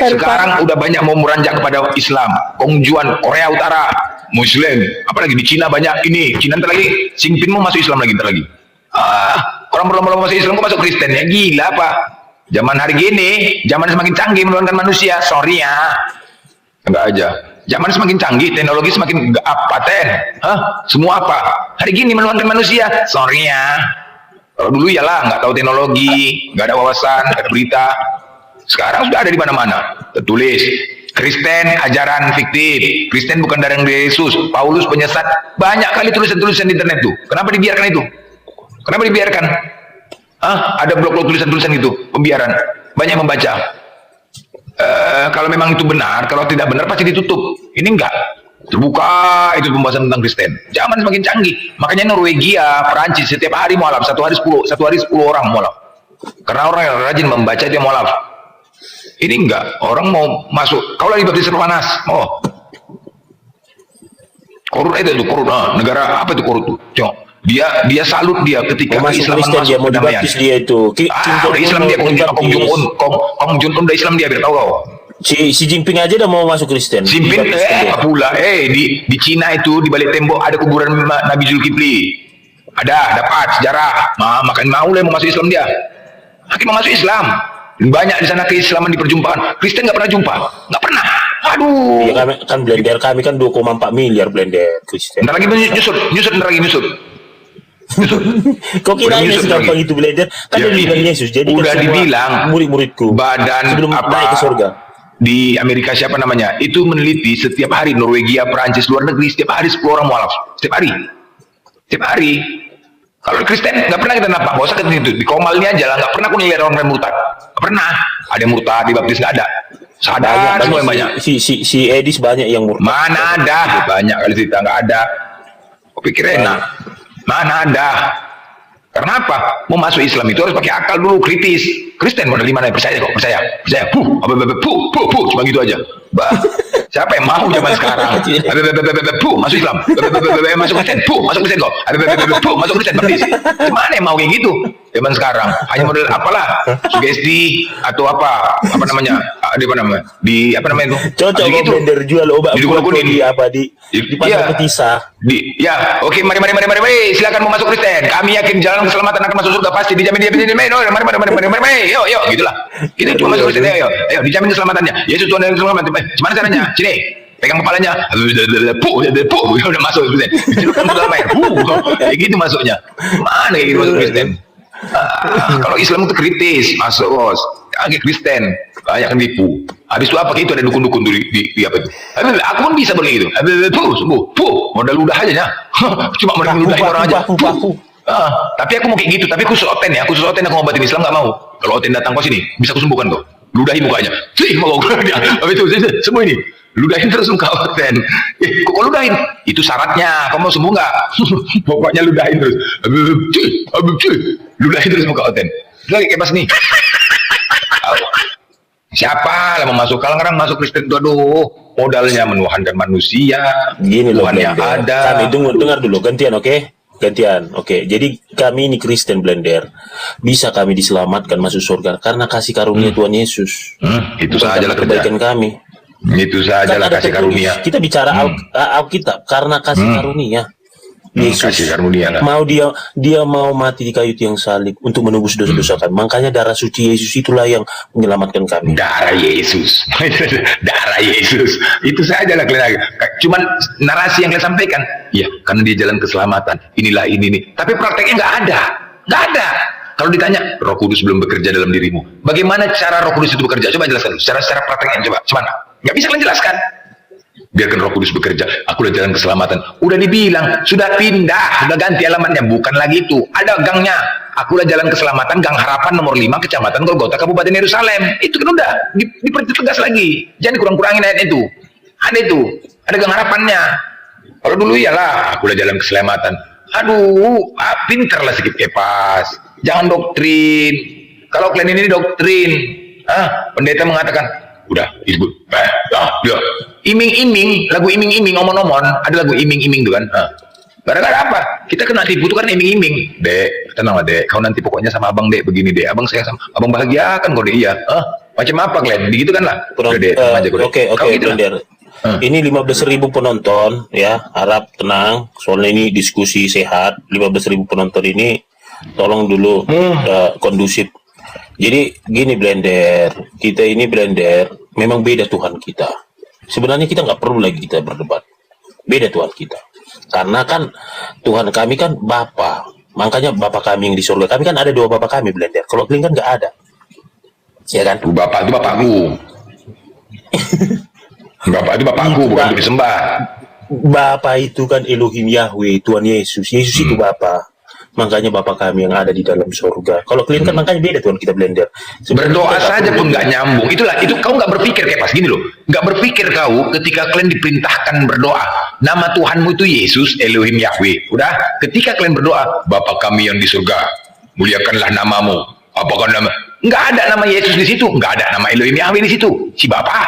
Sekarang udah banyak mau meranjak kepada Islam. Kongjuan Korea Utara Muslim, apalagi di Cina banyak ini. Cina ntar lagi, Xi Jinping mau masuk Islam lagi ntar lagi. Orang belum masuk Islam kok masuk Kristen ya, gila apa? Zaman hari gini, zaman semakin canggih menuhankan manusia. Sorry ya, enggak aja. Zaman semakin canggih, teknologi semakin paten. Semua apa? Hari gini menuhankan manusia. Sorry ya. Kalau dulu iyalah nggak tahu teknologi, nggak ada wawasan, nggak ada berita. Sekarang sudah ada di mana-mana. Tertulis Kristen ajaran fiktif. Kristen bukan darah Yesus. Paulus penyesat. Banyak kali tulisan-tulisan di internet tuh. Kenapa dibiarkan itu? Kenapa dibiarkan? Ada blog-blog tulisan-tulisan itu, pembiaran. Banyak membaca. Kalau memang itu benar, kalau tidak benar pasti ditutup. Ini enggak. Terbuka itu pembahasan tentang Kristen. Zaman semakin canggih. Makanya Norwegia, Perancis setiap hari mualaf, satu hari 10 orang mualaf. Karena orang yang rajin membaca itu mualaf. Ini enggak. Orang mau masuk. Kalau lagi baptis panas, Korut itu Korut. Negara apa itu Korut tuh? Cok. Dia salut dia ketika Islaman masuk dia mau dibaptis dia itu. Udah Islam dia Kong Jong Un udah Islam dia biar tahu kau. Si Jinping aja udah mau masuk Kristen. Jinping pula di Cina itu di balik tembok ada kuburan Nabi Zulkifli. Ada dapat sejarah. Makanya mau lah mau masuk Islam dia. Mau masuk Islam. Banyak di sana keislaman di perjumpaan. Kristen nggak pernah jumpa, nggak pernah. Aduh. Iya kan blender kami kan 2,4 miliar blender Kristen. Ntar lagi nyusut. Kok kira segampang itu belajar? Kan dia bilang Yesus. Jadi udah dibilang murid-muridku badan sebelum naik ke surga. Di Amerika siapa namanya? Itu meneliti setiap hari Norwegia, Perancis, luar negeri setiap hari 10 orang mualaf. Setiap hari. Kalau Kristen nggak pernah kita nampak. Gak usah ke situ. Di Komalnya aja lah nggak pernah aku ngeliat orang murtad. Nggak pernah. Ada yang murtad dibaptis nggak ada. Sadar semua yang banyak. Si Edis banyak yang murtad. Mana ada? Banyak kali cerita nggak ada. Aku pikir enak. Mana ada? Karena apa? Mau masuk Islam itu harus pakai akal dulu, kritis. Kristen model di mana? Percaya kok, percaya. Cuma gitu aja. Siapa yang mau zaman sekarang? Masuk Islam. Masuk Kristen. Masuk Kristen kok. Masuk Kristen baptis. Gimana yang mau kayak gitu? Zaman sekarang hanya model apalah, sugesti atau apa namanya? Di apa namanya itu? Cocok gitu. Blender jual obat di apa di pasar Petisa. Oke, mari silakan mau masuk Kristen. Kami yakin jalan keselamatan akan masuk surga pasti dijamin. Mari, yuk, gitulah. Kita cuma masuk Kristen, ayo, dijamin keselamatannya. Yesus Tuhan yang selamat. Gimana caranya? Sini, pegang kepalanya. Udah masuk Kristen. Dicelupkan ke dalam air. Kayak gitu masuknya. Mana kayak gitu masuk Kristen? Kalau Islam itu kritis, masuk bos. Kristen banyak kan tipu. Habis itu apa? Itu ada dukun-dukun di apa itu? Aku pun bisa begitu. Sembuh. Modal udah aja ya. Cuma modal udah orang aja. Tapi aku mau kayak gitu. Tapi khusus oten ya. Khusus oten aku ngobatin Islam nggak mau. Kalau oten datang ke sini bisa aku sembuhkan kok. Ludahi mukanya. Mau dia. Habis itu semua ini. Ludahin terus muka oten. Kok ludahin? Itu syaratnya. Kamu mau sembuh nggak? Pokoknya ludahin terus. Ludahin terus muka oten. Lagi kayak pas nih. Siapa lah mau masuk? Kalau orang masuk Kristen itu aduh modalnya menuhankan manusia. Gini loh, Tuhannya ada. Kami dengar dulu gantian, oke? Gantian, oke. Jadi kami ini Kristen blender, bisa kami diselamatkan masuk surga karena kasih karunia Tuhan Yesus. Itu sajalah kebaikan kami. Itu sajalah kasih karunia. Kita bicara Alkitab karena kasih karunia. Yesus kasih karunia mau dia mau mati di kayu tiang salib untuk menebus dosa-dosa kami. Makanya darah suci Yesus itulah yang menyelamatkan kami. Darah Yesus. Darah Yesus. Itu sajalah kalian. Cuman narasi yang kalian sampaikan, ya karena dia jalan keselamatan. Inilah ini. Tapi prakteknya nggak ada. Kalau ditanya, Roh Kudus belum bekerja dalam dirimu. Bagaimana cara Roh Kudus itu bekerja? Coba jelaskan. Secara prakteknya coba. Nggak bisa kalian jelaskan. Biarkan Roh Kudus bekerja. Aku udah jalan keselamatan. Udah dibilang, sudah pindah, sudah ganti alamatnya. Bukan lagi itu. Ada gangnya. Aku udah jalan keselamatan, Gang Harapan nomor 5, Kecamatan Golgota, Kabupaten Yerusalem. Itu kan udah dipertegas lagi. Jangan kurang-kurangin ayat itu. Ada itu. Ada Gang Harapannya. Kalau dulu iyalah, aku udah jalan keselamatan. Aduh, pinterlah sedikit kepas. Jangan doktrin. Kalau kalian ini doktrin, pendeta mengatakan, udah, disebut, iming-iming, lagu iming-iming, omon-omon, ada lagu iming-iming tuh kan. Gara-gara apa? Kita kena tipu tuh kan iming-iming. Dek, tenang lah dek, kau nanti pokoknya sama abang dek begini dek. Abang sayang sama, abang bahagia kan kau dek, iya. Macam apa kalian? Begitu kan lah. Penonton, Udah deh, tenang aja, udah. oke, Kau gitu lah. Blender. Ini 15.000 penonton ya, harap tenang. Soalnya ini diskusi sehat. 15.000 penonton ini tolong dulu kondusif. Jadi gini Blender, kita ini Blender memang beda Tuhan kita. Sebenarnya kita nggak perlu lagi kita berdebat. Beda Tuhan kita. Karena kan Tuhan kami kan Bapa. Makanya Bapa kami yang di surga. Kami kan ada 2 Bapa kami Blender. Kalau kalian kan nggak ada. Ya kan? Bapak itu bapakku. Bapak itu bapakku, bukan untuk disembah. Bapa itu kan Elohim Yahweh, Tuhan Yesus. Yesus itu Bapa. Makanya Bapa kami yang ada di dalam surga. Kalau kalian kan makanya beda Tuhan kita Blender. Berdoa saja pun nggak nyambung. Itulah, itu kau nggak berpikir kayak pas gini loh. Nggak berpikir kau ketika kalian diperintahkan berdoa. Nama Tuhanmu itu Yesus, Elohim Yahweh. Udah, ketika kalian berdoa, Bapa kami yang di surga, muliakanlah namamu. Apakah nama? Nggak ada nama Yesus di situ. Nggak ada nama Elohim Yahweh di situ. Si Bapa.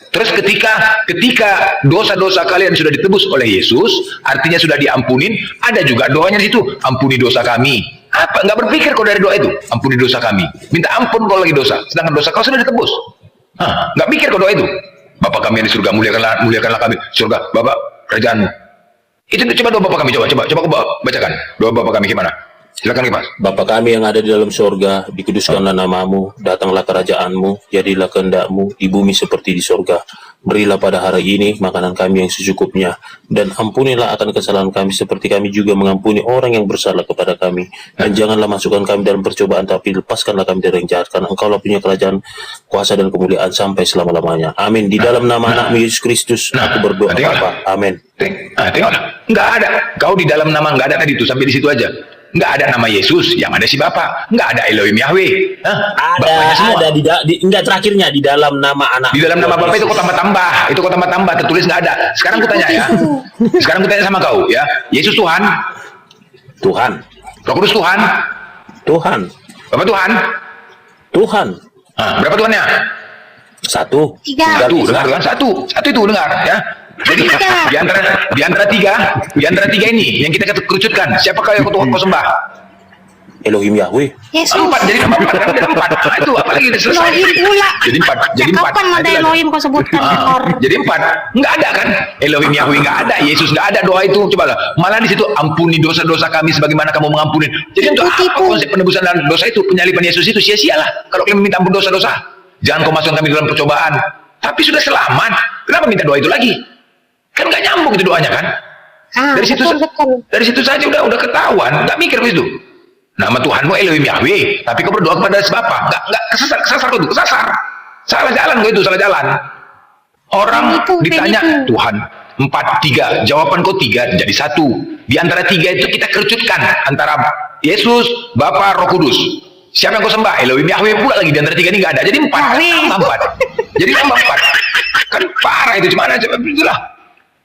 Terus ketika dosa-dosa kalian sudah ditebus oleh Yesus, artinya sudah diampunin, ada juga doanya di situ, ampuni dosa kami. Apa? Nggak berpikir kau dari doa itu, ampuni dosa kami. Minta ampun kalau lagi dosa, sedangkan dosa kau sudah ditebus. Nggak pikir kau doa itu. Bapa kami yang di surga, muliakanlah kami. Surga, Bapak, kerajaanmu. Itu coba doa Bapak kami, coba kau bacakan. Doa Bapak kami gimana? Silakan Mas. Bapa kami yang ada di dalam surga, dikuduskanlah namamu, datanglah kerajaanmu, jadilah kehendakmu di bumi seperti di surga. Berilah pada hari ini makanan kami yang secukupnya, dan ampunilah akan kesalahan kami seperti kami juga mengampuni orang yang bersalah kepada kami. Dan janganlah masukkan kami dalam percobaan, tapi lepaskanlah kami dari yang jahat, karena Engkaulah punya kerajaan, kuasa dan kemuliaan sampai selama-lamanya. Amin. Di dalam nama anakmu Yesus Kristus, aku berdoa Bapa. Amin. Tengoklah, nggak ada. Kau di dalam nama nggak ada tadi itu, sampai di situ aja. Nggak ada nama Yesus, yang ada si Bapa. Nggak ada Elohim Yahweh. Enggak, terakhirnya di dalam nama anak. Di dalam nama Bapa itu kau tambah-tambah. Itu kau tambah-tambah, tertulis nggak ada. Sekarang aku tanya ya. Sekarang aku tanya sama kau ya. Yesus Tuhan. Tuhan. Roh Kudus Tuhan. Tuhan. Bapa Tuhan. Tuhan. Berapa Tuhannya? 1. 3. Satu, dengar kan? Satu itu dengar ya. Jadi di antara tiga ini yang kita kerucutkan, siapakah yang kau sembah? Elohim Yahweh. Yesus. 4, jadi tambah 4, kan jadi 4. Itu apalagi udah selesai. Elohim pula. Jadi 4, jadi 4. Kapan ada Elohim kau sebutkan? Jadi 4. Nggak ada kan? Elohim Yahweh nggak ada, Yesus nggak ada, doa itu coba lah. Malah di situ ampuni dosa-dosa kami sebagaimana kamu mengampuni. Jadi untuk apa konsep penebusan dan dosa itu, penyaliban Yesus itu sia-sialah. Kalau kalian minta ampun dosa-dosa, jangan kau masukkan kami dalam percobaan. Tapi sudah selamat, kenapa minta doa itu lagi? Kan nggak nyambung itu doanya kan? Dari situ saja udah ketahuan, nggak mikir ke situ. Nama Tuhanmu Elohim Yahweh, tapi kau berdoa kepada si Bapa. Nggak kesasar kau itu, kesasar. Salah jalan kau itu, salah jalan. Orang ditanya Tuhan 4, 3, jawaban kau 3 jadi 1. Di antara 3 itu kita kerucutkan antara Yesus, Bapa, Roh Kudus. Siapa yang kau sembah? Elohim Yahweh pula lagi di antara 3 ini nggak ada. Jadi 4, tambah 4. Jadi tambah 4. Kan parah itu, gimana? Itulah.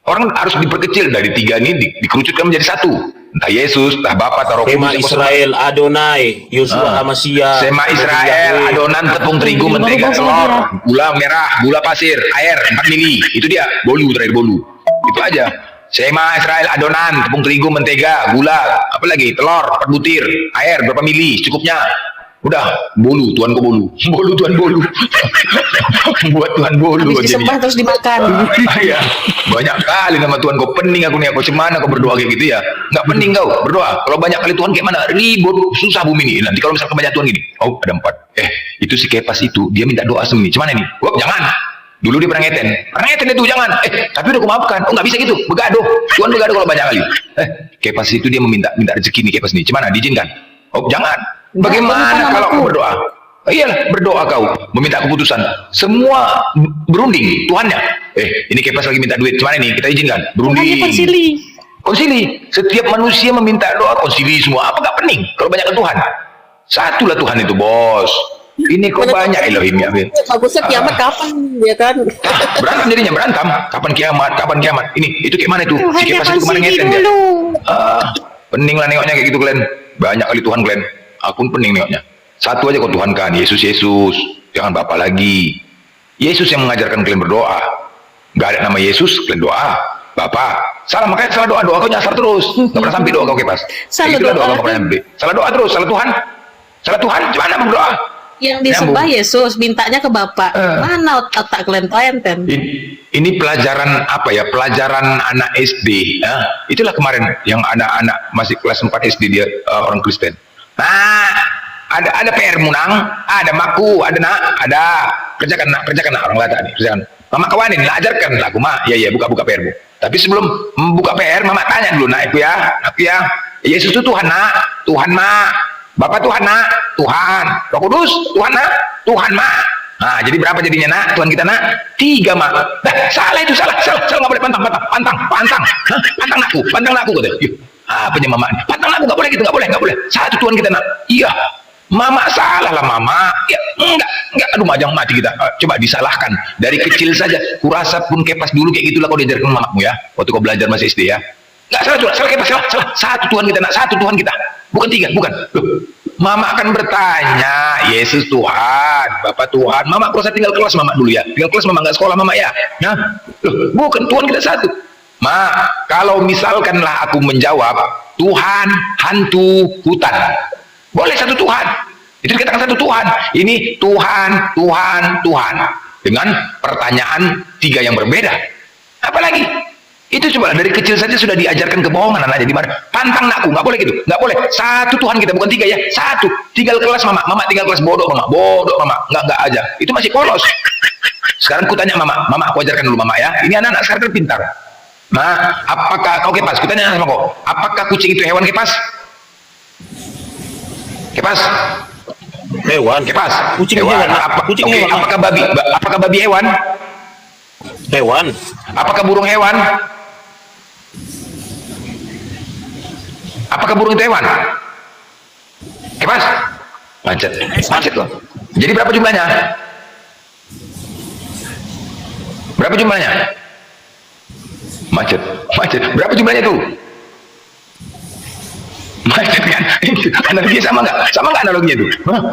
Orang harus diperkecil dari 3 ini dikerucutkan menjadi 1. Entah Yesus, entah Bapa, entah Roh Kudus. Sema Israel, Adonai, Yosua Amasia. Sema Israel, adonan tepung terigu, mentega, telur, gula merah, gula pasir, air 4 mili. Itu dia, bolu terakhir bolu. Itu aja. Sema Israel, adonan tepung terigu, mentega, gula, apa lagi? Telur 4 butir, air berapa mili? Cukupnya. Udah, bolu, Tuhan kau bolu. Bolu, Tuhan bolu. Buat Tuhan bolu. Habis disembah terus dimakan. Iya, banyak kali nama Tuhan kau, pening aku nih. Kau cemana kau berdoa kayak gitu ya? Nggak pening kau berdoa. Kalau banyak kali Tuhan kayak mana? Ribut, susah bumi ini. Nanti kalau misalkan banyak Tuhan gini, oh ada 4. Itu si Kepas itu, dia minta doa sembunyi. Cuman ini, wah jangan. Dulu dia pernah ngeten itu jangan. Tapi udah aku maafkan. Oh nggak bisa gitu, begaduh. Tuhan begaduh kalau banyak kali. Kepas itu dia minta rezeki nih Kepas nih. Cuman diizinkan. Oh jangan. Bagaimana kalau kau berdoa? Iyalah, berdoa kau meminta keputusan. Semua berunding Tuhannya. Ini Kepas lagi minta duit. Cuman ini kita izinkan. Berunding. Konsili. Setiap manusia meminta doa konsili semua. Apa gak pening kalau banyak ke Tuhan? Satulah Tuhan itu, bos. Ini kok banyak Elohim ya. Bagusnya kiamat kapan ya kan? Berantem jadinya, berantem. Kapan kiamat? Ini itu kayak mana itu? Si Kepas itu kemarin ngeten dia. Pening lah nengoknya kayak gitu kalian. Banyak kali Tuhan kalian. Aku pun pening nengoknya. Satu aja kau Tuhan kan, Yesus. Jangan Bapa lagi. Yesus yang mengajarkan kalian berdoa. Gak ada nama Yesus, kalian doa. Bapa. Salah, makanya salah doa kau nyasar terus. Gak pernah sampai doa kau Kepas. Salah doa kau pernah sampai. Salah doa terus, salah Tuhan. Gimana berdoa? Yang disembah Yesus, mintanya ke Bapak. Mana otak kalian enten? Ini pelajaran apa ya? Pelajaran anak SD. Ya. Itulah kemarin yang anak-anak masih kelas 4 SD dia orang Kristen. Nah, ada PR Munang, ada Maku, ada kerjakan nak orang Lata nih, kerjakan. Mama kawanin, lah ajarkan lah aku mah. Ya buka PR-mu. Tapi sebelum membuka PR, Mama tanya dulu, nak aku ya. Yesus itu Tuhan nak, Tuhan mak. Bapak Tuhan nak, Tuhan. Roh Kudus Tuhan nak, Tuhan mak. Nah, jadi berapa jadinya nak? Tuhan kita nak 3 mak. Nah, salah nggak boleh pantang nakku kata. Apanya mama? Pantang nakku nggak boleh gitu, nggak boleh. Satu Tuhan kita nak. Iya, mama salah lah mama. Ya enggak. Aduh majang mati kita. Coba disalahkan dari kecil saja. Kurasa pun kepas dulu kayak gitulah kau diajarkan mamamu ya. Waktu kau belajar masih SD ya. Enggak salah kepas salah. Satu Tuhan kita nak, satu Tuhan kita. Bukan 3, bukan. Loh, mama akan bertanya, Yesus Tuhan, Bapak Tuhan. Mama kurasa tinggal kelas mama dulu ya. Tinggal kelas mama nggak sekolah mama ya. Nah, loh, bukan Tuhan kita satu. Ma, kalau misalkanlah aku menjawab Tuhan, hantu, hutan, boleh satu Tuhan. Itu dikatakan satu Tuhan. Ini Tuhan dengan pertanyaan 3 yang berbeda. Apalagi? Itu coba dari kecil saja sudah diajarkan kebohongan anaknya di mana. Pantang nakku, nggak boleh gitu, nggak boleh. Satu Tuhan kita, bukan 3 ya. Satu. Tinggal kelas mama tinggal kelas bodoh mama, nggak aja. Itu masih polos. Sekarang ku tanya mama aku ajarkan dulu mama ya. Ini anak-anak sekarang kan pintar. Ma, apakah kau kepas? Ku tanya sama kau, apakah kucing itu hewan kepas? Kepas? Hewan. Kepas? Kucing hewan. hewan. Kucing hewan. Apakah babi hewan? Hewan. Apakah burung hewan? Apakah burung itu hewan? Kepas? Macet loh. Jadi berapa jumlahnya? Berapa jumlahnya? Macet. Berapa jumlahnya itu? Macet kan? Analoginya sama nggak? Sama nggak analoginya itu?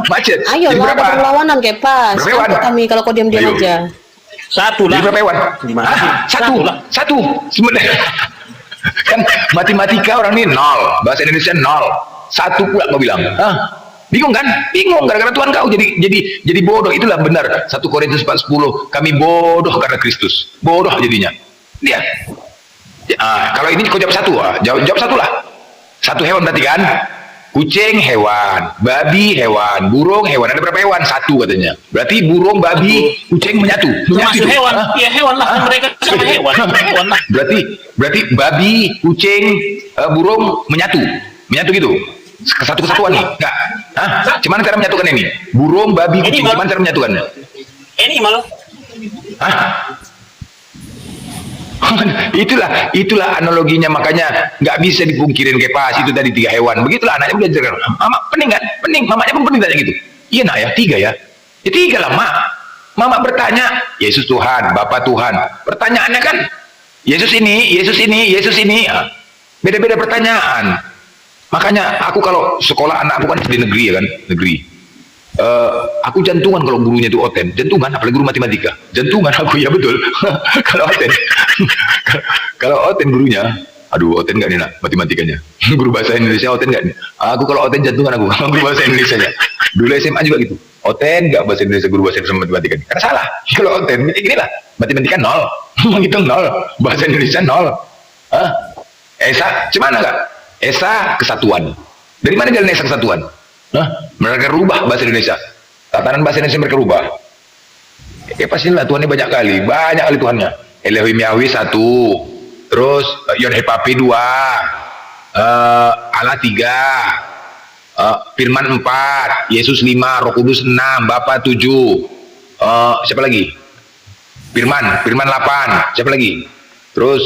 Macet. Ayo Jadi lah, ada perlawanan Kepas. Berapa hewan? Kami kalau kau diam-diam Ayo. aja. Satu Jadi lah. berapa hewan? Gimana sih? Satu. Sebenarnya kan matematika orang ini 0, bahasa Indonesia 0, 1 pula kau bilang. Bingung kan? Bingung gara-gara Tuhan kau jadi bodoh. Itulah benar 1 Korintus 4:10, kami bodoh karena Kristus. Bodoh jadinya. Dia. Kalau ini kau jawab 1, jawab 1 lah. 1 hewan berarti kan? Kucing hewan, babi hewan, burung hewan. Ada berapa hewan? 1 katanya. Berarti burung, babi, kucing menyatu. Termasuk hewan. Ya hewan lah. Mereka sama hewan. Hewan lah. Berarti babi, kucing, burung menyatu gitu. Satu kesatuan nih? Enggak. Gimana cara menyatukan ini? Burung, babi, kucing. Gimana cara menyatukannya? Animal. Itulah analoginya, makanya nggak bisa dipungkirin Kepas itu tadi 3 hewan. Begitulah anaknya belajar. Mama pening kan? Pening. Mamanya pun pening tanya gitu. Iya nak ya 3 ya. Ya 3 lah mak. Mama bertanya, Yesus Tuhan, Bapak Tuhan. Pertanyaannya kan Yesus ini. Beda-beda pertanyaan. Makanya aku kalau sekolah anak aku kan di negeri ya kan, negeri. Aku jantungan kalau gurunya itu Oten, jantungan, apalagi guru matematika, jantungan aku ya betul. kalau Oten gurunya, aduh Oten nggak nih nak matematikanya, guru bahasa Indonesia Oten nggak nih. Aku kalau Oten jantungan aku, guru bahasa Indonesia nya. Dulu SMA juga gitu, Oten nggak bahasa Indonesia, guru bahasa Indonesia matematika, karena salah. Kalau Oten inilah matematika 0, menghitung 0, bahasa Indonesia 0. Esa, cuman nggak? Esa kesatuan. Dari mana jalan Esa kesatuan? Mereka rubah bahasa Indonesia, tatanan bahasa Indonesia mereka rubah. Pastilah Tuhannya banyak kali Tuhannya. Elohim Yahweh 1, terus Yod He Papi 2, Allah 3, Firman 4, Yesus 5, Roh Kudus 6, Bapa 7, siapa lagi? Firman 8, siapa lagi? Terus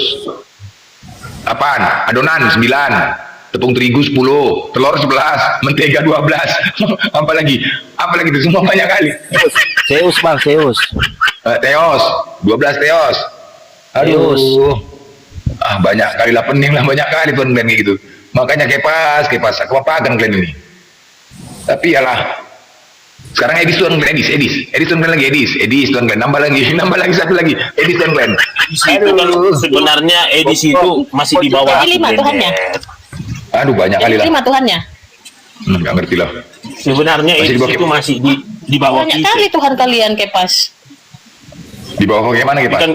apaan? Adonan 9, tepung terigu 10, telur 11, mentega 12. Apalagi itu semua banyak kali. Zeus bang, Zeus. Theos 12 Theos. Aduh. Banyak kali lah pening lah, banyak kali Tuhan kayak gitu. Makanya kepas, kepapagan kalian ini. Tapi yalah. Sekarang Edis Tuhan kalian Edis Tuhan kalian lagi Edis Tuhan kalian nambah lagi satu lagi Edis Tuhan kalian. Sebenarnya edisi itu masih di bawah. Jadi 5 Tuhannya. Aduh banyak kali lah. 5 Tuhannya. Nggak ngerti lah. Sebenarnya edisi itu masih di bawah Banyak kita. kali Tuhan kalian Kepas. Di bawah bagaimana Kepas? Kan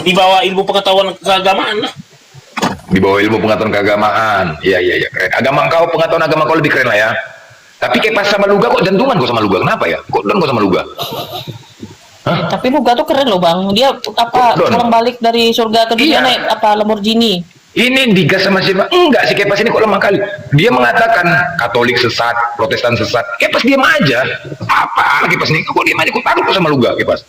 di bawah ilmu pengetahuan keagamaan lah. Di bawah ilmu pengetahuan keagamaan. Iya, keren. Pengetahuan agama kau lebih keren lah ya. Tapi Kepas sama Luga kok jantungan kok sama Luga? Kenapa ya? Kok don kok sama Luga? Tapi Luga tuh keren loh bang. Dia Don. pulang balik dari surga ke dunia Iya. naik Lamborghini. Ini digas sama siapa? Enggak, si Kepas ini kok lemah kali. Dia mengatakan Katolik sesat, Protestan sesat. Kepas diam aja. Apa Kepas ini? Kok diam aja? Kok takut sama Luga Kepas?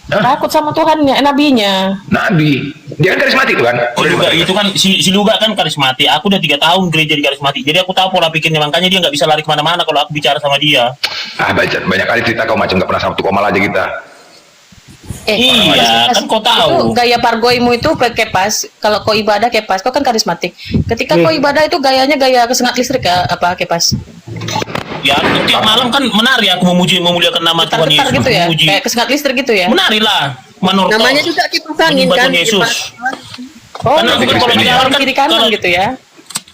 Takut sama Tuhannya, nabinya. Nabi. Dia kan karismatik tuh kan? Si Luga itu kan si Luga kan karismatik. Aku udah 3 tahun gereja di karismatik. Jadi aku tahu pola pikirnya, makanya dia nggak bisa lari kemana-mana kalau aku bicara sama dia. Banyak kali cerita kau macam nggak pernah satu koma aja kita. Iya, kan kau Itu tahu. gaya pargoimu itu Kepas. Kalau kau ibadah Kepas, kau kan karismatik. Ketika kau ibadah itu gayanya gaya kesengat listrik ya, apa Kepas? Ya, tiap malam kan menari aku memuliakan nama Tuhan Getar-getar Yesus. gitu ya, Memuji. kayak kesengat listrik gitu ya. Menari lah, menurut Namanya juga kipas angin menyembah kan? Tuhan Yesus. Oh, Karena aku kan kalau di Kristen kamar kan kiri kanan kalau- gitu ya.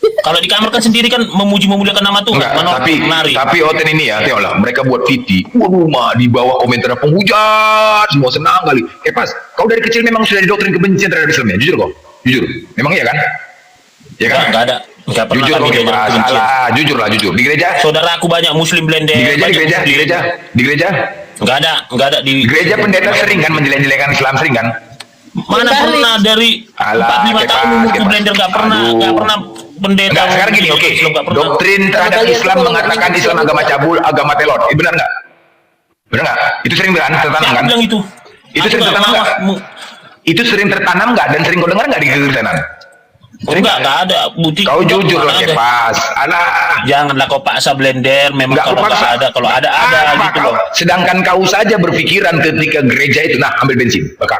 Kalau di kamar kan sendiri kan memuliakan nama Tuhan, Enggak, menari. tapi Oten ini ya, tengoklah, mereka buat VT. Waduh, di bawah komentar penghujat, semua senang kali. Pas, kau dari kecil memang sudah didoktrin kebencian terhadap Islam ya? Jujur kau? Jujur? Memang iya kan? Iya kan? Enggak ada. Enggak pernah Jujur kami kau diajar Kepas, kebencian. salah, jujur lah, jujur. Di gereja? Saudara aku banyak muslim blender. Di gereja, banyak muslim. di gereja? Enggak ada di Gereja pendeta sering kan menjelek-jelekan Islam, sering kan? Mana pernah dari Alah, 45 tahun Kepas, umurku Kepas. blender enggak Aduh. pernah pendeta. Enggak, sekarang gini, oke. Islam nggak pernah. Doktrin terhadap Kalian Islam tuh mengatakan kalau Islam agama cabul, agama telot. Benar nggak? Benar nggak? Itu sering kan tertanam Siapa kan? bilang itu? Itu Aku sering nggak tertanam mau- nggak? Itu sering tertanam nggak dan sering kau dengar nggak di kekristenan? Enggak ada bukti. Kau jujur lah Mana ada. Kepas. Alah. Janganlah kau paksa blender, memang Nggak kalau kupaksa. nggak ada, kalau ada Apa gitu kau? loh. Sedangkan kau saja berpikiran ketika gereja itu, nah ambil bensin, bakar.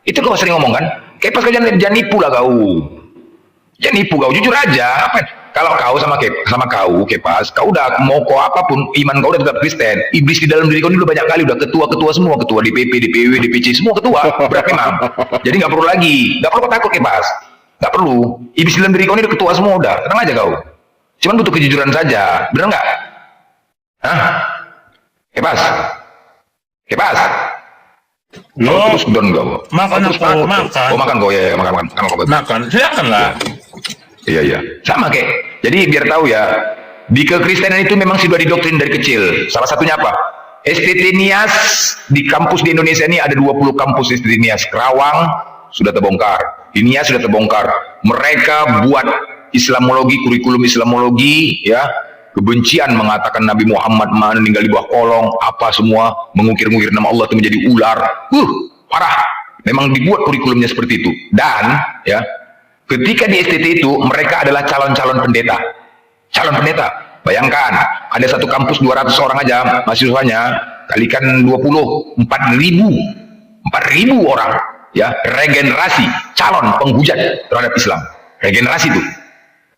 Itu kau sering ngomong kan? Kepas kau jangan nipu lah kau. Jangan nipu kau, jujur aja. Apa? Kalau kau sama kau Kepas, kau udah mau kau apapun, iman kau udah tetap Kristen. Iblis di dalam diri kau ini udah banyak kali, udah ketua semua, ketua DPP, DPW, DPC, semua ketua, berat memang. Jadi nggak perlu lagi, nggak perlu kau takut Kepas, nggak perlu. Iblis di dalam diri kau ini udah ketua semua, udah tenang aja kau. Cuman butuh kejujuran saja, benar nggak? Hah? Kepas, Kepas. Kau terus don kau. Makan Kau terus aku, takut kau. makan. Oh makan kau ya, makan kau. Makan, silakan lah. Iya. Sama kayak. Jadi biar tahu ya, di kekristenan itu memang sudah didoktrin dari kecil. Salah satunya apa? STT Nias di kampus di Indonesia ini ada 20 kampus STT Nias. Kerawang sudah terbongkar. Di Nias sudah terbongkar. Mereka buat Islamologi, kurikulum Islamologi, ya. Kebencian mengatakan Nabi Muhammad meninggal di bawah kolong, apa semua, mengukir-ngukir nama Allah itu menjadi ular. Parah. Memang dibuat kurikulumnya seperti itu. Dan, ya, ketika di STT itu, mereka adalah calon-calon pendeta. Calon pendeta. Bayangkan, ada satu kampus 200 orang aja mahasiswanya, kalikan 20, 4.000 orang. Ya, regenerasi, calon penghujat terhadap Islam. Regenerasi itu.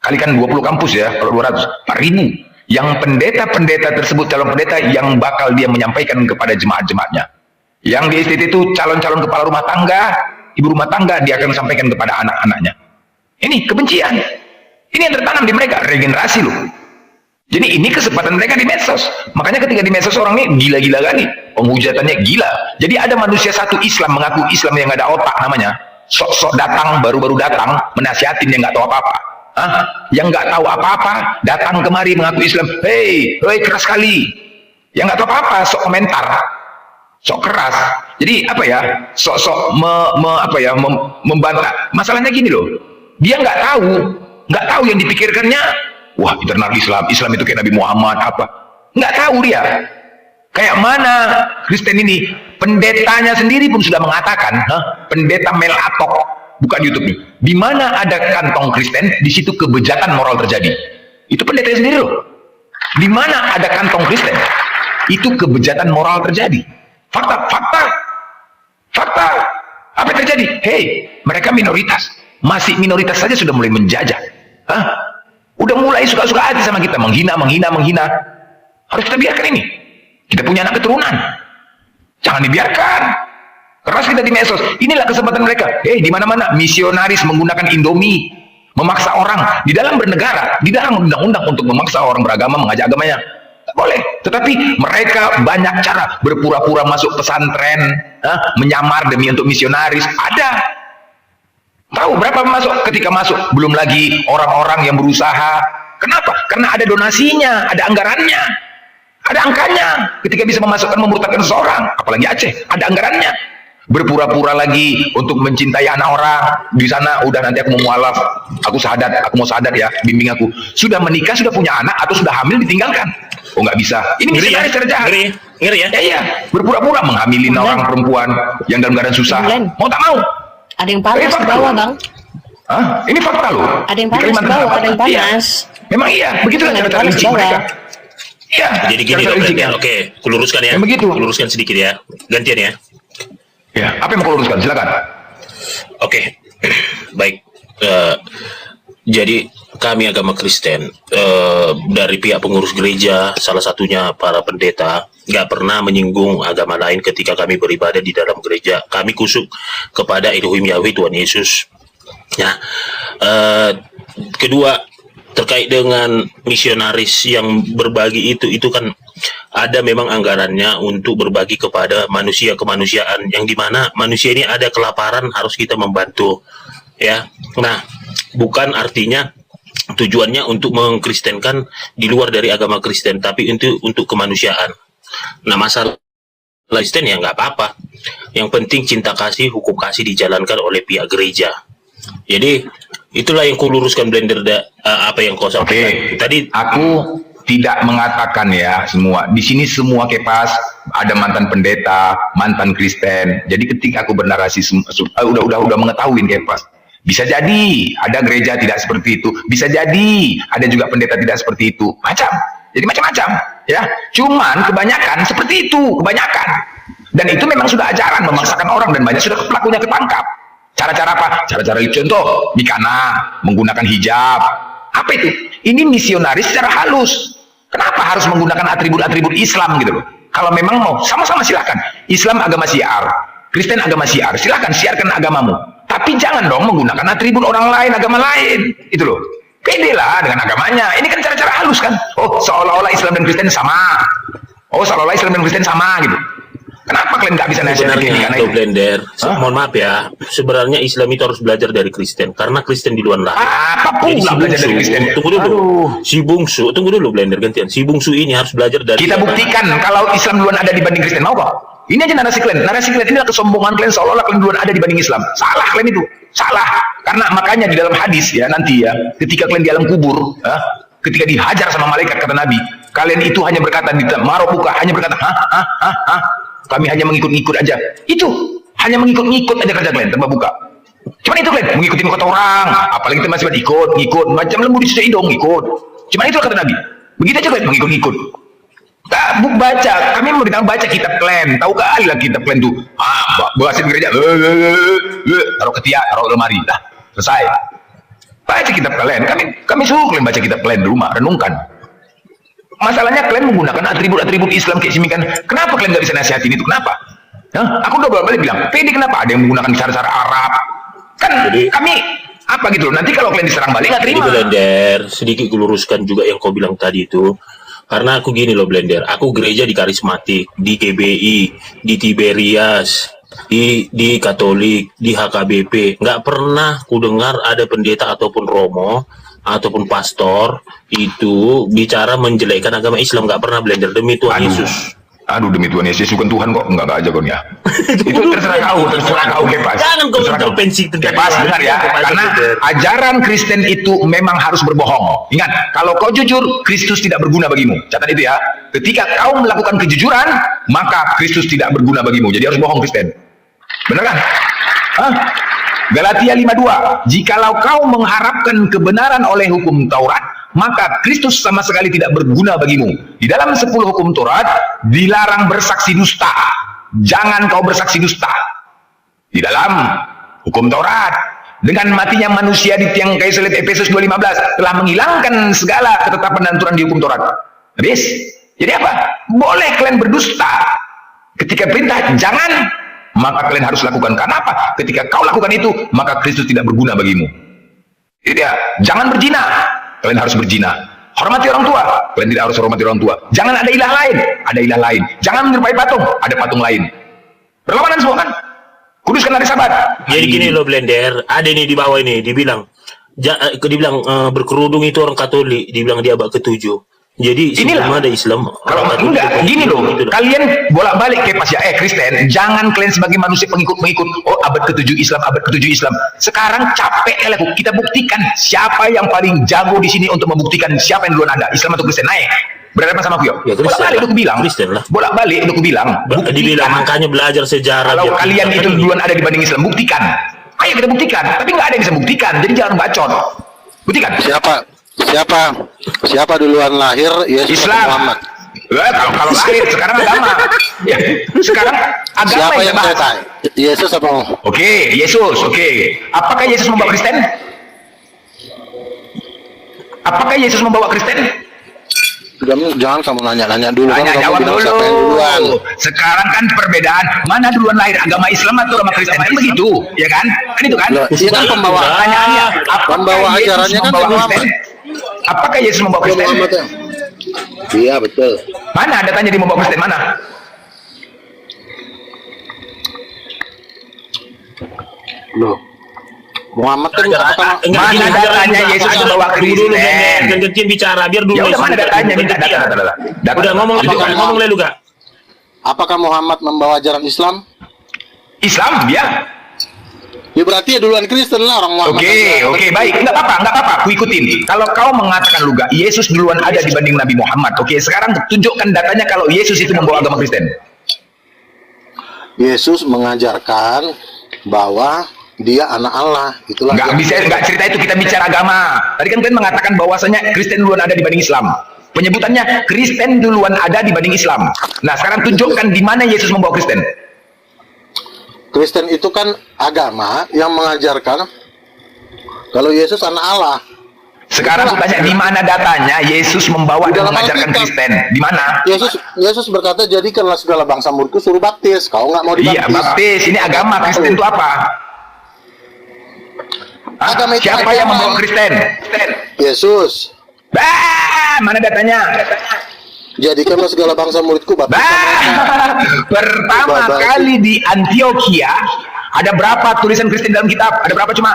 Kalikan 20 kampus ya, kalau 200, 4.000. Yang pendeta-pendeta tersebut, calon pendeta yang bakal dia menyampaikan kepada jemaat-jemaatnya. Yang di STT itu calon-calon kepala rumah tangga, ibu rumah tangga, dia akan sampaikan kepada anak-anaknya. Ini kebencian. Ini yang tertanam di mereka, regenerasi loh. Jadi ini kesempatan mereka di medsos. Makanya ketika di medsos orang ini gila-gila kali, penghujatannya gila. Jadi ada manusia satu Islam, mengaku Islam yang nggak ada otak namanya, sok-sok datang, baru-baru datang, menasihatin yang nggak tahu apa-apa. Yang nggak tahu apa-apa, datang kemari mengaku Islam, hei keras sekali. Yang nggak tahu apa-apa, sok komentar, sok keras. Jadi apa ya, sok-sok membantah. Masalahnya gini loh, dia nggak tahu yang dipikirkannya. Wah, internal Islam itu kayak Nabi Muhammad apa? Nggak tahu dia. Kayak mana Kristen ini? Pendetanya sendiri pun sudah mengatakan, pendeta Mel Atok, bukan YouTube nih. Di mana ada kantong Kristen, di situ kebejatan moral terjadi. Itu pendetanya sendiri loh. Di mana ada kantong Kristen, itu kebejatan moral terjadi. Fakta. Apa yang terjadi? Hei, mereka minoritas. Masih minoritas saja sudah mulai menjajah. Udah mulai suka-suka hati sama kita, menghina. Harus kita biarkan ini. Kita punya anak keturunan. Jangan dibiarkan. Keras kita di medsos. Inilah kesempatan mereka. Di mana-mana misionaris menggunakan Indomie, memaksa orang di dalam bernegara, di dalam undang-undang untuk memaksa orang beragama mengajak agamanya. Tak boleh. Tetapi mereka banyak cara berpura-pura masuk pesantren, menyamar demi untuk misionaris. Ada. Tahu berapa masuk? Ketika masuk, belum lagi orang-orang yang berusaha. Kenapa? Karena ada donasinya, ada anggarannya, ada angkanya. Ketika bisa memasukkan, memurtadkan seseorang, apalagi Aceh, ada anggarannya. Berpura-pura lagi untuk mencintai anak orang. Di sana udah nanti aku mau mualaf, aku mau sahadat ya, bimbing aku. Sudah menikah, sudah punya anak atau sudah hamil ditinggalkan. Oh nggak bisa. Ini Ngeri ya? misionaris cara jahat. Ngeri ya? Ya iya, berpura-pura menghamilin orang perempuan yang dalam keadaan susah. Mau tak mau. Ada yang panas di bawah, Bang. Hah? Ini fakta loh. Ada yang Di panas di Kalimantan bawah, Barat. ada yang Iya. panas. Memang iya, begitulah Ada yang cara-cara panas di licik bawah. mereka. Iya. Jadi gini cara-cara loh, liciknya. Blender. Oke, kuluruskan ya. Yang begitu. Kuluruskan sedikit ya. Gantian ya. Ya, apa yang mau kau luruskan? Silakan. Oke, baik. Jadi kami agama Kristen, dari pihak pengurus gereja, salah satunya para pendeta, nggak pernah menyinggung agama lain ketika kami beribadah di dalam gereja. Kami kusuk kepada Elohim Yahweh Tuhan Yesus. Nah, kedua, terkait dengan misionaris yang berbagi itu kan ada memang anggarannya untuk berbagi kepada manusia kemanusiaan, yang dimana manusia ini ada kelaparan, harus kita membantu ya. Nah, bukan artinya tujuannya untuk mengkristenkan di luar dari agama Kristen, tapi untuk kemanusiaan. Nah, masalah Kristen ya nggak apa-apa, yang penting cinta kasih, hukum kasih dijalankan oleh pihak gereja. Jadi itulah yang kuluruskan Blender, apa yang kau sampaikan tadi. Aku tidak mengatakan ya semua. Di sini semua kepas, ada mantan pendeta, mantan Kristen. Jadi ketika aku bernarasi udah mengetahui kepas. Bisa jadi ada gereja tidak seperti itu. Bisa jadi ada juga pendeta tidak seperti itu. Jadi macam-macam ya. Cuman kebanyakan seperti itu, kebanyakan. Dan itu memang sudah ajaran memaksakan orang, dan banyak sudah pelakunya ketangkap. Cara-cara apa? Cara-cara contoh, Mikana menggunakan hijab. Apa itu? Ini misionaris secara halus. Kenapa harus menggunakan atribut-atribut Islam gitu loh? Kalau memang mau, sama-sama silakan. Islam agama syiar, Kristen agama syiar, silakan siarkan agamamu. Tapi jangan dong menggunakan atribut orang lain, agama lain. Itu loh. Pede lah dengan agamanya. Ini kan cara-cara halus kan? Oh, seolah-olah Islam dan Kristen sama. Oh, seolah-olah Islam dan Kristen sama gitu. Kenapa kalian nggak bisa nasihatin ini? Sebenarnya atau Blender, mohon maaf ya, sebenarnya Islam itu harus belajar dari Kristen, karena Kristen di luar lahir. Apa pula belajar dari Kristen? Tunggu dulu. Si bungsu, tunggu dulu Blender, gantian. Si bungsu ini harus belajar dari Kita buktikan kalau Islam duluan ada dibanding Kristen. Mau kok? Ini aja narasi kalian. Narasi kalian ini adalah kesombongan kalian, seolah-olah kalian duluan ada dibanding Islam. Salah kalian itu. Salah. Karena makanya di dalam hadis ya nanti ya, ketika kalian di alam kubur, ketika dihajar sama malaikat, kata Nabi, kalian itu hanya berkata di marobuka, hanya berkata kami hanya mengikut-ngikut aja. Itu hanya mengikut-ngikut aja kerja kalian tanpa buka. Cuman itu kalian mengikuti kata orang, apalagi kita masih ikut macam lembu di susu hidung ikut. Cuman itu kata Nabi. Begitu aja kalian mengikut-ngikut. Baca, kami mau ditang baca kitab kalian. Tahu kali lah kitab kalian tuh. Bahasin gereja. Taruh ketiak, taruh lemari. Dah, selesai. Baca kitab kalian. Kami suruh kalian baca kitab kalian di rumah, renungkan. Masalahnya kalian menggunakan atribut-atribut Islam kayak sini kan. Kenapa kalian nggak bisa nasihatin itu? Kenapa? Aku udah berapa kali bilang, pede kenapa? Ada yang menggunakan cara-cara Arab. Kan Jadi, kami apa gitu loh. Nanti kalau kalian diserang balik nggak Jadi terima. Blender, sedikit kuluruskan juga yang kau bilang tadi itu. Karena aku gini loh Blender, aku gereja di Karismatik, di GBI, di Tiberias, di Katolik, di HKBP. Nggak pernah ku dengar ada pendeta ataupun romo ataupun pastor itu bicara menjelekkan agama Islam. Nggak pernah Blender, demi Tuhan Yesus. Aduh demi Tuhan Yesus, bukan Tuhan kok. Enggak aja kau ya. Itu terserah kau Kepas. Jangan kau Terserah kau. intervensi tentang Kepas, Tuhan. dengar ya. Karena ajaran Kristen itu memang harus berbohong. Ingat, kalau kau jujur, Kristus tidak berguna bagimu. Catat itu ya. Ketika kau melakukan kejujuran, maka Kristus tidak berguna bagimu. Jadi harus bohong Kristen. Benar kan? Galatia 5:2, jikalau kau mengharapkan kebenaran oleh hukum Taurat, maka Kristus sama sekali tidak berguna bagimu. Di dalam 10 hukum Taurat dilarang bersaksi dusta. Jangan kau bersaksi dusta. Di dalam hukum Taurat, dengan matinya manusia di tiang kayu salib, Efesus 2:15, telah menghilangkan segala ketetapan dan aturan di hukum Taurat. Habis. Jadi apa? Boleh kalian berdusta. Ketika perintah jangan, maka kalian harus lakukan. Karena apa? Ketika kau lakukan itu, maka Kristus tidak berguna bagimu. Jadi ya, jangan berzina. Kalian harus berzina. Hormati orang tua. Kalian tidak harus hormati orang tua. Jangan ada ilah lain. Ada ilah lain. Jangan menyerupai patung. Ada patung lain. Berlawanan semua kan? Kuduskan hari Sabat. Jadi gini loh Blender, ada nih di bawah ini dibilang berkerudung itu orang Katolik, dibilang dia abad ke-7. Jadi Inilah. sebelum ada Islam. Kalau orang Katolik enggak, itu gini loh, gitu kalian bolak-balik kayak pas ya, Kristen, jangan kalian sebagai manusia pengikut-pengikut, oh abad ke-7 Islam, abad ke-7 Islam. Sekarang capek kali aku, kita buktikan siapa yang paling jago di sini untuk membuktikan siapa yang duluan ada, Islam atau Kristen, naik. Berhadapan sama aku yuk. Ya, Kristen Bolak-balik lah. udah aku bilang. Kristen lah. Bolak-balik udah aku bilang. Dibilang makanya belajar sejarah. Kalau biar kalian kita itu kan duluan ada dibanding Islam, buktikan. Ayo kita buktikan, tapi nggak ada yang bisa buktikan, jadi jangan bacot. Buktikan. Siapa duluan lahir? Yesus atau Islam. Muhammad. Kalau lahir sekarang agama. Ya, sekarang agama Siapa yang dibahas. cerita? Yesus atau Oke, Yesus. Oke. Apakah Yesus membawa Kristen? Apakah Yesus membawa Kristen? Jangan kamu nanya-nanya dulu kan Tanya kamu jawab bilang dulu. siapa yang duluan. Sekarang kan perbedaan mana duluan lahir, agama Islam atau agama Kristen, kan begitu, ya kan? Kan itu kan? Loh, iya kan pembawa Pertanyaannya, apakah pembawa Yesus ajarannya kan membawa Muhammad. Kristen? Apakah Yesus membawa Kristen? Muhammad ya? Iya betul. Mana datanya dia membawa Kristen, mana? Loh. Muhammad kan apakah Mana gini, datanya ajar Yesus juga. membawa Tunggu dulu, Kristen? Blender. Gantian bicara biar dulu. Ya udah, mana datanya? Minta data. Udah ngomong Itu dulu, kan ngomong dulu Kak. apakah Muhammad membawa ajaran Islam? Islam, ya. Ya berarti ya duluan Kristen lah orang Muhammad. Oke, baik. Enggak apa-apa, aku ikutin. Kalau kau mengatakan lu gak, Yesus duluan ada dibanding Nabi Muhammad. Oke, sekarang tunjukkan datanya kalau Yesus itu membawa agama Kristen. Yesus mengajarkan bahwa dia anak Allah. Itulah Enggak cerita itu, kita bicara agama. Tadi kan kalian mengatakan bahwasanya Kristen duluan ada dibanding Islam. Penyebutannya Kristen duluan ada dibanding Islam. Nah, sekarang tunjukkan di mana Yesus membawa Kristen. Kristen itu kan agama yang mengajarkan kalau Yesus anak Allah. Sekarang aku tanya di mana datanya Yesus membawa Di dan dalam mengajarkan Alkitab. Kristen? Di mana? Yesus berkata, jadikanlah segala bangsa muridku suruh baptis. Kau nggak mau dibaptis. Iya, baptis. Ini agama. Kristen itu apa? Hah? Agama itu Siapa agama. yang membawa Kristen? Yesus, Mana datanya? jadikanlah segala bangsa muridku baptis. Pertama Bapak. kali di Antioquia ada berapa tulisan Kristen dalam kitab? Ada berapa cuma?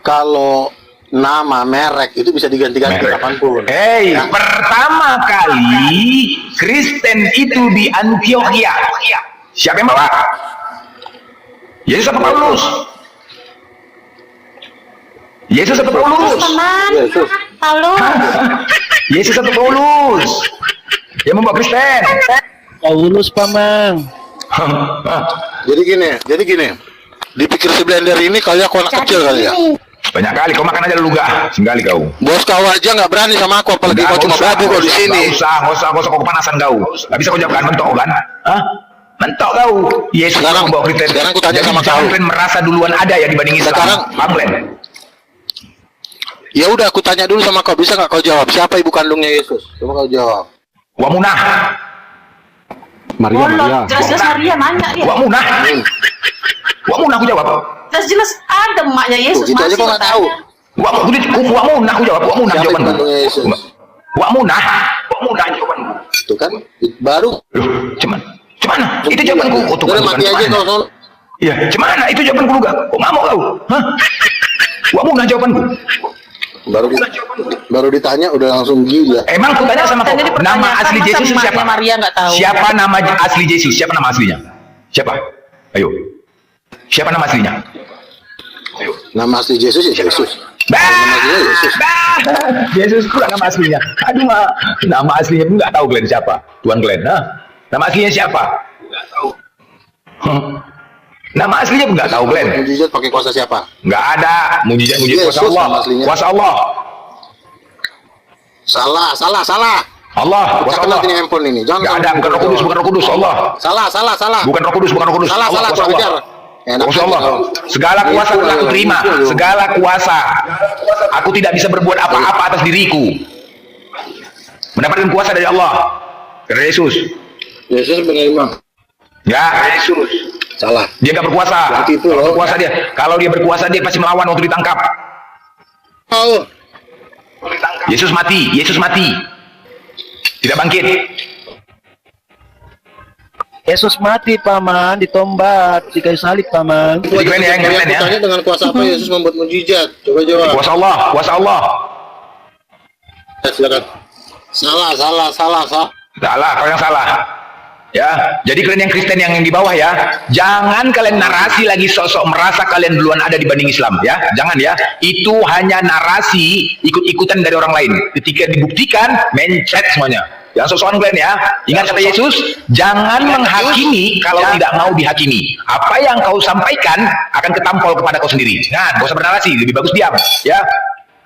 Kalau nama merek itu bisa diganti-ganti kapanpun. Pertama kali Kristen itu di Antioquia. Siapa yang bawa? Yesus atau Paulus? Yesus atau Paulus? Yesus. Yesus atau Paulus? Yang membawa Kristen? Paulus paman. Jadi gini. Dipikir si Blender ini kayak aku anak kecil kali ya. Banyak kali, kau makan aja dulu gak? Sekali kau. Bos kau aja nggak berani sama aku, apalagi kau cuma babu kau di sini. Nggak usah, kau kepanasan kau. Gak bisa kau jawab kan, mentok kan? Hah? Mentok kau. Yesus Sekarang- membawa Kristen. sekarang aku tanya Jadi sama jangan kau. kalian merasa duluan ada ya dibanding Islam. Sekarang- Paham kalian? Ya udah, aku tanya dulu sama kau, bisa nggak kau jawab siapa ibu kandungnya Yesus? Coba kau jawab. Wamunah. Maria. Jelas-jelas Maria nanya dia. Wamunah. Wamunah aku jawab. Jelas-jelas ada emaknya Yesus. Tuh, gitu aja masih kau nggak tahu. Wamunah aku jawab. Wamunah Siapa ibu jawabanku. kandungnya Yesus? Wamunah jawabanku. Tuh kan, baru. Loh, cuman itu jawabanku. Oh, tuh Udah kan, mati aja cuman. kau. Iya, cuman itu jawabanku juga. Kok ngamuk kau? Hah? Wamunah jawabanku. Baru ditanya udah langsung gila. Emang aku tanya sama kau, Tadi nama dipertanyakan, asli masa Yesus itu siapa? emaknya Maria nggak tahu. Siapa nama asli Yesus? Siapa nama aslinya? Siapa? Ayo. Siapa nama aslinya? Nama asli Yesus ya Yesus. Nama aslinya Yesus. Yesus pula nama aslinya. Aduh, nama aslinya pun nggak tahu kalian siapa. Tuan kalian, nah. Nama aslinya siapa? Nggak tahu. Nama aslinya pun nggak tahu kalian. Mujizat pakai kuasa siapa? Nggak ada mujizat kuasa Yesus Allah. nama aslinya. Kuasa Allah. Salah. Allah, kuasa Cakap Allah. nanti nih handphone ini. Jangan. Nggak ada, bukan Roh Kudus, bukan Roh Kudus, Allah. Salah. Bukan Roh Kudus. Salah, Allah, kuasa kurang Allah. ajar. Enak Kuasa Allah. aja kau. Segala kuasa Itu, telah kuterima. itu. Segala kuasa. Aku tidak bisa berbuat apa-apa atas diriku. Mendapatkan kuasa dari Allah. Dari Yesus. Yesus menerima. Ya, Yesus. Salah. Dia nggak berkuasa. Berarti itu loh. Berkuasa dia. Kalau dia berkuasa dia pasti melawan waktu ditangkap. Oh. Yesus mati, Yesus mati. Tidak bangkit. Yesus mati paman, ditombak di kayu salib paman. Jadi keren ya, yang keren ya. Tanya dengan kuasa apa Yesus membuat mujizat? Coba jawab. Kuasa Allah, kuasa Allah. Silakan. Salah. Salah, kau yang salah. Ya, jadi kalian yang Kristen yang di bawah ya, jangan kalian narasi lagi sosok merasa kalian duluan ada dibanding Islam ya, jangan ya. Itu hanya narasi ikut-ikutan dari orang lain. Ketika dibuktikan, mencet semuanya. Yang sosokan kalian ya, ingat kata Yesus, jangan menghakimi kalau tidak mau dihakimi. Apa yang kau sampaikan akan ketampol kepada kau sendiri. Nah, gak usah bernarasi, lebih bagus diam. Ya,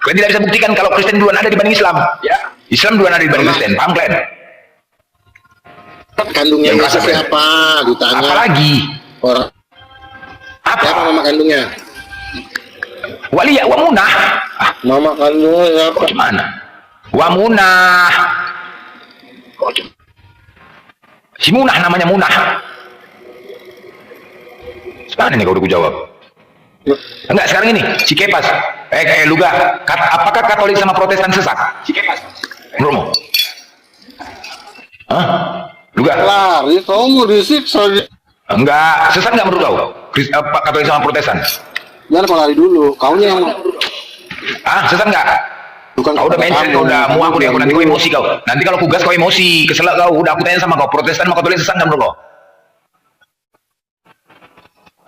kalian tidak bisa buktikan kalau Kristen duluan ada dibanding Islam. Ya, Islam duluan ada dibanding Kristen. Paham kalian? Kandungnya Yang Yesus merasa siapa? Ditanya. Apalagi? Orang. Apa? Siapa mama kandungnya? Waliyah wa munah. Mama kandungnya siapa? Kok gimana? Wa munah. Si Munah namanya Munah. Sekarang ini kau udah jawab. Enggak, sekarang ini si Kepas. Luga. Apakah Katolik sama Protestan sesat? Si Kepas. Menurutmu? Hah? Luga. Lari, kau mau disiksa. Enggak, sesat enggak menurut kau? Katolik sama Protestan? Jangan kau lari dulu. Kaunya yang Sesat enggak? bukan Kau udah mention, kau udah muak aku nanti kau emosi kau. Nanti kalau kugas kau emosi, keselak kau. Udah aku tanya sama kau, Protestan sama Katolik sesat enggak menurut kau?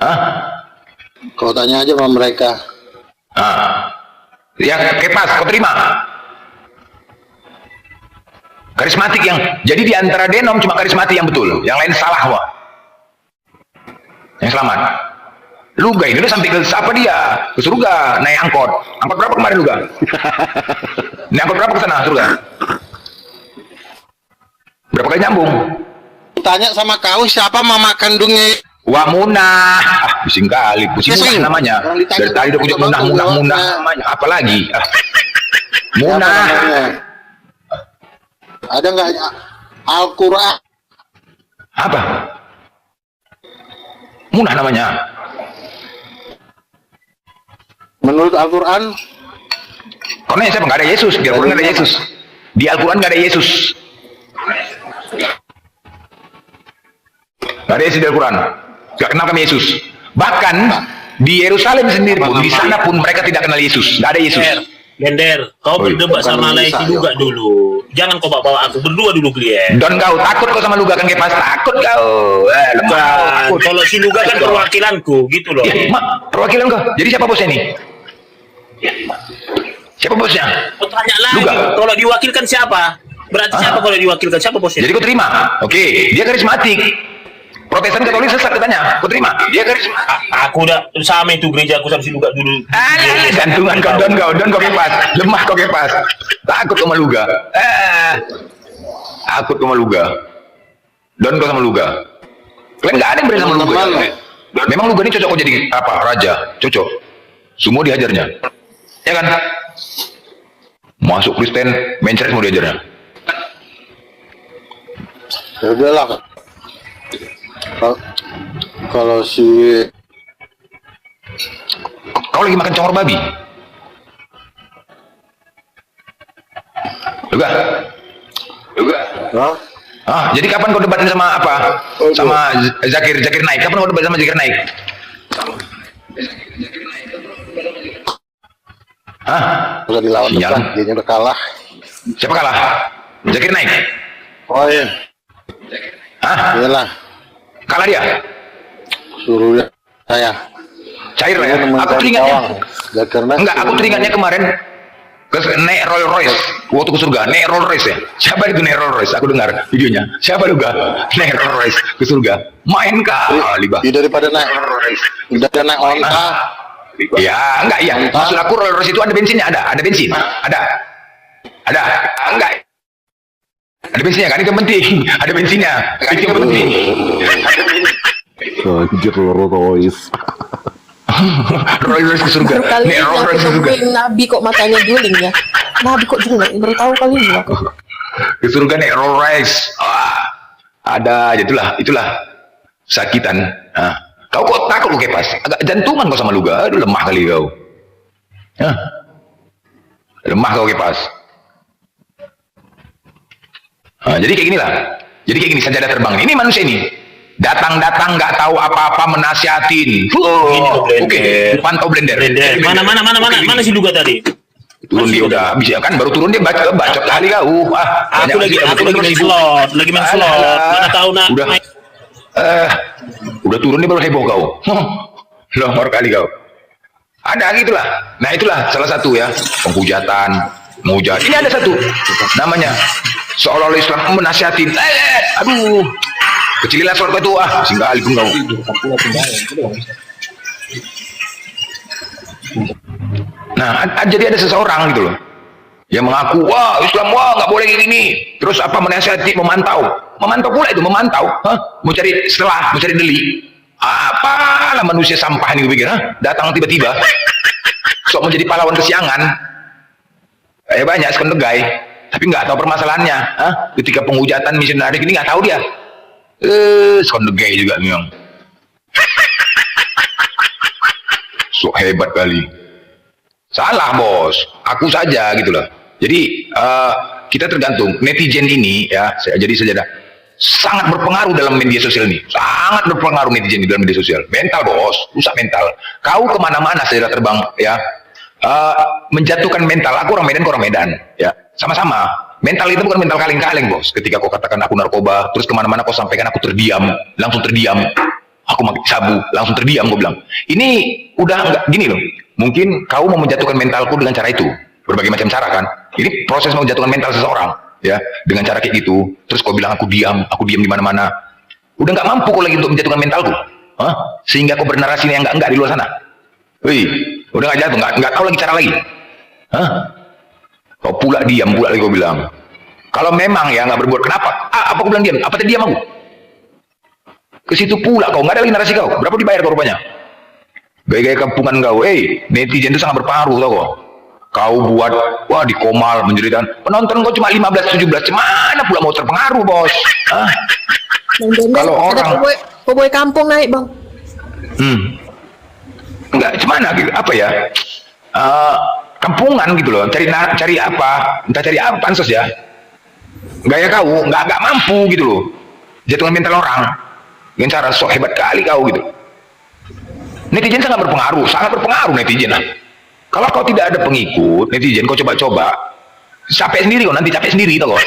Hah? Kau tanya aja sama mereka. Ya Kepas, kau terima? Karismatik yang jadi di antara denom cuma karismatik yang betul, yang lain salah wah. Yang selamat. Luga ini udah sampai ke apa dia? Ke surga, naik angkot. Angkot berapa kemarin Luga? Naik angkot berapa ke sana surga? Berapa kali nyambung? Tanya sama kau siapa mama kandungnya? Wa Munah. Pusing kali, pusing Munah namanya. Dari tadi udah punya Munah namanya. Apalagi? Munah. Ada nggak Al-Quran? Apa? Munah namanya. Menurut Al-Quran? Karena siapa? Nggak ada Yesus. Di Al-Quran nggak ada Yesus. Di Al-Quran nggak ada Yesus. Nggak ada Yesus di Al-Quran. Nggak kenal kami Yesus. Bahkan di Yerusalem sendiri pun, di sana pun mereka tidak kenal Yesus. Nggak ada Yesus. Gender, kau berdebat sama Laisi juga dulu. Jangan kau bawa aku berdua dulu kalian. Don kau takut kau sama Luga kan Kepas, takut kau. Lemah. Kalau si Luga kan perwakilanku gitu loh. Ya, perwakilan kau. Jadi siapa bosnya nih? Siapa bosnya? Kau tanya lagi. Luga. Kalau diwakilkan siapa? Berarti siapa kalau diwakilkan? Siapa bosnya? Jadi kau terima? Oke, dia karismatik. Protestan Katolik sesat katanya. Kau terima? Dia karismatik. Aku udah sama itu gereja aku sama si Luga dulu. Gantungan kau, don kau Kepas. Lemah kau Kepas. Takut sama Luga. Takut sama Luga. Don kau sama Luga. Kalian nggak ada yang berani sama Luga. Memang Luga ini cocok kau jadi apa? Raja. Cocok. Semua dihajarnya. Ya kan? Masuk Kristen, mencret mau diajarnya. Ya udahlah. Kalau si Kau lagi makan congor babi? Luga? Jadi kapan kau debatin sama apa? Sama Zakir Naik. Kapan kau debat sama Zakir Naik? udah dilawan Sial. depan, dia udah kalah. Siapa kalah? Zakir Naik. Oh iya. Iyalah. Kalah dia? Suruh dia. Saya. Cair lah ya. Aku teringatnya. Enggak, aku teringatnya kemarin naik Rolls Royce waktu ke surga. Naik Rolls Royce ya. Siapa itu naik Rolls Royce? Aku dengar videonya. Siapa juga naik Rolls Royce ke surga? Main kali bah. Daripada naik Rolls Royce. Udah naik onta. Ya, enggak ya. Maksud aku Rolls Royce itu ada bensinnya, ada bensin. Ada. Enggak. Ada bensinnya kan, itu yang penting. Ada bensinnya. Itu yang penting. Kejar Rolls Royce. Rolls Royce ke surga. Baru kali Nih, ini Rolls aku Royce ke surga. nemuin Nabi kok matanya juling ya. Nabi kok juling? Baru tahu kali ini aku. Ke surga nih Rolls Royce. Ada, itulah sakitan. Kau kok takut lu Kepas? Agak jantungan kau sama Luga. Aduh lemah kali kau. Lemah kau Kepas. Jadi kayak gini lah. Jadi kayak gini sajadah terbang. Ini manusia ini. Datang-datang nggak tahu apa-apa menasihatin. Oke, pantau blender. Mana si Duga tadi? Turun dia udah bisa kan baru turun dia bacot kali kau. Aku lagi main slot. Mana tahu nak. Udah turun dia baru heboh kau. Lomor kali kau. Ada gitulah. Nah itulah salah satu ya penghujatan, menghujat. Ini ada satu namanya seolah-olah Islam menasihatin. Aduh, kecililah suara itu singgah alaikum kau. Nah, jadi ada seseorang gitu loh yang mengaku Islam nggak boleh gini. Terus apa menasihati, memantau pula itu memantau, mau cari setelah, mau cari deli. Apalah manusia sampah ini gue pikir, datang tiba-tiba sok menjadi pahlawan kesiangan. Banyak sekondegai, tapi nggak tahu permasalahannya. Ketika penghujatan misionaris ini nggak tahu dia. Sekondegai juga memang. Sok hebat kali. Salah bos, aku saja gitu loh. Jadi kita tergantung netizen ini ya. Jadi sajadah sangat berpengaruh dalam media sosial ini. Sangat berpengaruh netizen di dalam media sosial. Mental bos, rusak mental. Kau kemana-mana sajadah terbang ya. Menjatuhkan mental. Aku orang Medan, kau orang Medan ya. Sama-sama. Mental itu bukan mental kaleng-kaleng bos. Ketika kau katakan aku narkoba, terus kemana-mana kau sampaikan aku terdiam, langsung terdiam. Aku makin sabu, langsung terdiam gue bilang. Ini udah enggak gini loh. Mungkin kau mau menjatuhkan mentalku dengan cara itu. Berbagai macam cara kan. Ini proses menjatuhkan mental seseorang ya, dengan cara kayak gitu. Terus kau bilang aku diam di mana-mana. Udah nggak mampu kau lagi untuk menjatuhkan mentalku. Sehingga kau bernarasi yang enggak di luar sana. Wih, udah nggak jatuh, nggak tahu lagi cara lagi. Kau pula diam lagi kau bilang. Kalau memang ya nggak berbuat, kenapa? Apa kau bilang diam? Apa tadi diam aku? Ke situ pula kau, nggak ada lagi narasi kau. Berapa dibayar kau rupanya? Gaya-gaya kampungan kau. Netizen itu sangat berpengaruh tau kau. Kau buat di Komal menjadikan penonton kau cuma 15-17, cemana pula mau terpengaruh bos? Kalau orang Koboi kampung naik bang. enggak, cemana gitu, apa ya? Kampungan gitu loh, cari apa? Entah cari apa pansos ya. Gaya kau nggak mampu gitu loh. Jatuhkan mental orang dengan cara sok hebat kali kau gitu. Netizen sangat berpengaruh netizen lah. Kalau kau tidak ada pengikut netizen, kau coba-coba capek sendiri kau, nanti capek sendiri tau kau.